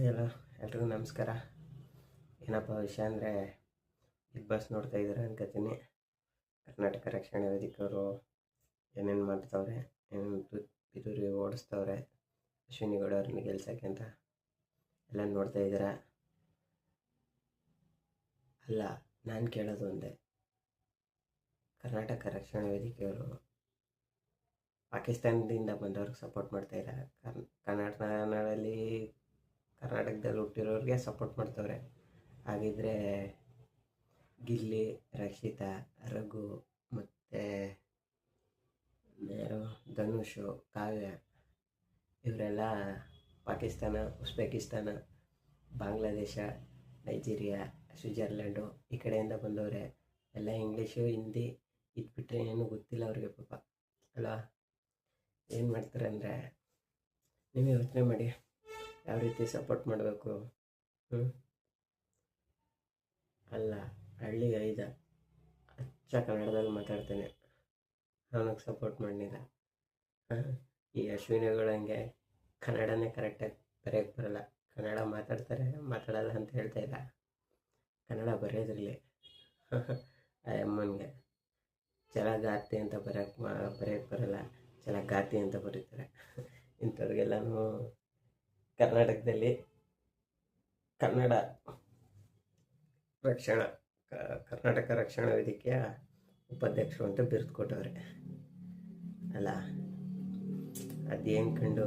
Hello ಎಲ್ರಿಗೂ ನಮಸ್ಕಾರ. ಏನಪ್ಪ ವಿಷಯ ಅಂದರೆ ಬಿಗ್ ಬಾಸ್ ನೋಡ್ತಾ ಇದ್ದಾರೆ ಅನ್ಕೋತೀನಿ. ಕರ್ನಾಟಕ ರಕ್ಷಣಾ ವೇದಿಕೆಯವರು ಏನೇನು ಮಾಡ್ತಾವ್ರೆ, ಏನೇನು ಪಿತೂರಿ ಓಡಿಸ್ತವ್ರೆ ಅಶ್ವಿನಿ ಗೌಡ ಅವ್ರನ್ನ ಗೆಲ್ಸೋಕ್ಕೆ ಅಂತ ಎಲ್ಲ ನೋಡ್ತಾ ಇದ್ದೀರಾ. ಅಲ್ಲ, ನಾನು ಕೇಳೋದು ಒಂದೇ, ಕರ್ನಾಟಕ ರಕ್ಷಣಾ ವೇದಿಕೆಯವರು ಪಾಕಿಸ್ತಾನದಿಂದ ಬಂದವ್ರಿಗೆ ಸಪೋರ್ಟ್ ಮಾಡ್ತಾಯಿಲ್ಲ. ಕರ್ನಾಟಕದಲ್ಲಿ ಹುಟ್ಟಿರೋರಿಗೆ ಸಪೋರ್ಟ್ ಮಾಡ್ತವ್ರೆ. ಹಾಗಿದ್ರೆ ಗಿಲ್ಲಿ, ರಕ್ಷಿತಾ, ರಘು ಮತ್ತು ಧನುಷು, ಕಾವ್ಯ ಇವರೆಲ್ಲ Pakistan, Uzbekistan, Bangladesh, Nigeria, Switzerland ಈ ಕಡೆಯಿಂದ ಬಂದವರೆ. ಎಲ್ಲ ಇಂಗ್ಲೀಷು, ಹಿಂದಿ ಇದ್ಬಿಟ್ರೆ ಏನೂ ಗೊತ್ತಿಲ್ಲ ಅವ್ರಿಗೆ ಪಾಪ ಅಲ್ವಾ. ಏನು ಮಾಡ್ತಾರೆ ಅಂದರೆ, ನೀವು ಯೋಚನೆ ಮಾಡಿ ಯಾವ ರೀತಿ ಸಪೋರ್ಟ್ ಮಾಡಬೇಕು. ಅಲ್ಲ, ಹಳ್ಳಿ ಐದ ಅಚ್ಚ ಕನ್ನಡದಲ್ಲಿ ಮಾತಾಡ್ತೇನೆ, ಅವನಿಗೆ ಸಪೋರ್ಟ್ ಮಾಡಲಿಲ್ಲ. ಈ ಅಶ್ವಿನಿಗಳಂಗೆ ಕನ್ನಡನೇ ಕರೆಕ್ಟಾಗಿ ಬರೆಯೋಕ್ಕೆ ಬರಲ್ಲ. ಕನ್ನಡ ಮಾತಾಡಲ್ಲ ಅಂತ ಹೇಳ್ತಾ ಇಲ್ಲ, ಕನ್ನಡ ಬರೆಯೋದ್ರಲ್ಲಿ ಆ ಅಮ್ಮನಿಗೆ ಛಲಗಾತಿ ಅಂತ ಬರೆಯೋಕ್ಕೆ ಬರಲ್ಲ, ಛಲಗಾತಿ ಅಂತ ಬರೀತಾರೆ. ಇಂಥವ್ರಿಗೆಲ್ಲನೂ ಕರ್ನಾಟಕದಲ್ಲಿ ಕರ್ನಾಟಕ ರಕ್ಷಣಾ ವೇದಿಕೆಯ ಉಪಾಧ್ಯಕ್ಷರು ಅಂತ ಬಿರುದು ಕೊಟ್ಟವ್ರೆ ಅಲ್ಲ. ಅದೇನು ಕಂಡು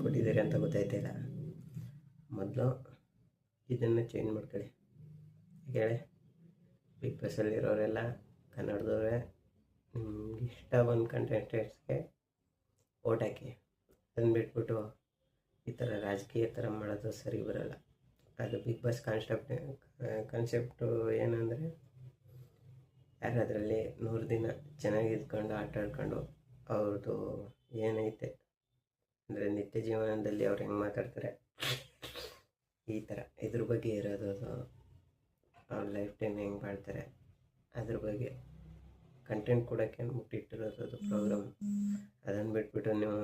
ಕೊಟ್ಟಿದ್ದೀರಿ ಅಂತ ಗೊತ್ತಾಯ್ತಿಲ್ಲ. ಮೊದಲು ಇದನ್ನು ಚೇಂಜ್ ಮಾಡ್ಕೊಳ್ಳಿ. ಹೇಳಿ, ಬಿಗ್ ಬಾಸಲ್ಲಿರೋರೆಲ್ಲ ಕನ್ನಡದವರೇ. ನಿಮ್ಗೆ ಇಷ್ಟ ಬಂದ ಕಂಟೆಂಟೆಂಟ್ಸ್ಗೆ ಓಟ್ ಹಾಕಿ. ಅದನ್ನು ಬಿಟ್ಬಿಟ್ಟು ಈ ಥರ ರಾಜಕೀಯ ಥರ ಮಾಡೋದು ಸರಿ ಬರೋಲ್ಲ. ಅದು ಬಿಗ್ ಬಾಸ್ ಕಾನ್ಸೆಪ್ಟು ಏನಂದರೆ, ಯಾರಾದರಲ್ಲಿ 100 ದಿನ ಚೆನ್ನಾಗಿ ಇದ್ಕೊಂಡು ಆಟ ಆಡ್ಕೊಂಡು ಅವ್ರದ್ದು ಏನೈತೆ ಅಂದರೆ ನಿತ್ಯ ಜೀವನದಲ್ಲಿ ಅವ್ರು ಹೆಂಗೆ ಮಾತಾಡ್ತಾರೆ ಈ ಥರ ಇದ್ರ ಬಗ್ಗೆ ಇರೋದು. ಅದು ಅವ್ರ ಲೈಫ್ ಟೈಮ್ ಹೆಂಗೆ ಬಾಳ್ತಾರೆ ಅದ್ರ ಬಗ್ಗೆ ಕಂಟೆಂಟ್ ಕೊಡೋಕ್ಕೆ ಮುಟ್ಟಿಟ್ಟಿರೋದು ಅದು ಪ್ರೋಗ್ರಾಮ್. ಅದನ್ನು ಬಿಟ್ಬಿಟ್ಟು ನೀವು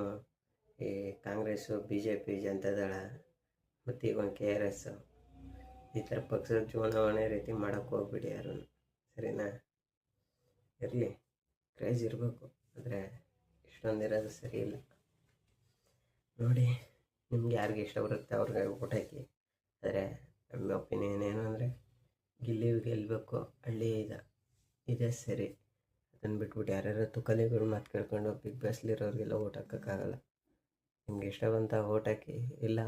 ಈ ಕಾಂಗ್ರೆಸ್ಸು, BJP, ಜನತಾದಳ ಮತ್ತು ಈಗ ಒಂದು KRS ಈ ಥರ ಪಕ್ಷದ ಚುನಾವಣೆ ರೀತಿ ಮಾಡೋಕ್ಕೆ ಹೋಗ್ಬಿಡಿ ಯಾರೂ, ಸರಿನಾ? ಇರಲಿ, ಕ್ರೇಜ್ ಇರಬೇಕು, ಆದರೆ ಇಷ್ಟೊಂದಿರೋದು ಸರಿ ಇಲ್ಲ. ನೋಡಿ, ನಿಮ್ಗೆ ಯಾರಿಗೆ ಇಷ್ಟ ಬರುತ್ತೆ ಅವ್ರಿಗೆ ಓಟ್ ಹಾಕಿ. ಆದರೆ ನಮ್ಮ ಒಪಿನಿಯನ್ ಏನು ಅಂದರೆ, ಗಿಲ್ಲಿ ಗೆಲ್ಲಬೇಕು, ಹಳ್ಳಿ ಇದೇ ಸರಿ. ಅದನ್ನು ಬಿಟ್ಬಿಟ್ಟು ಯಾರ್ಯಾರು ತುಕಲಿಗಳು ಮಾತು ಕೇಳ್ಕೊಂಡು ಬಿಗ್ ಬಾಸ್ಲಿರೋರಿಗೆಲ್ಲ ಓಟ್ ಹಾಕೋಕ್ಕಾಗಲ್ಲ. ನಿಮ್ಗೆ ಇಷ್ಟ ಬಂತ ಓಟ್ ಹಾಕಿ, ಇಲ್ಲ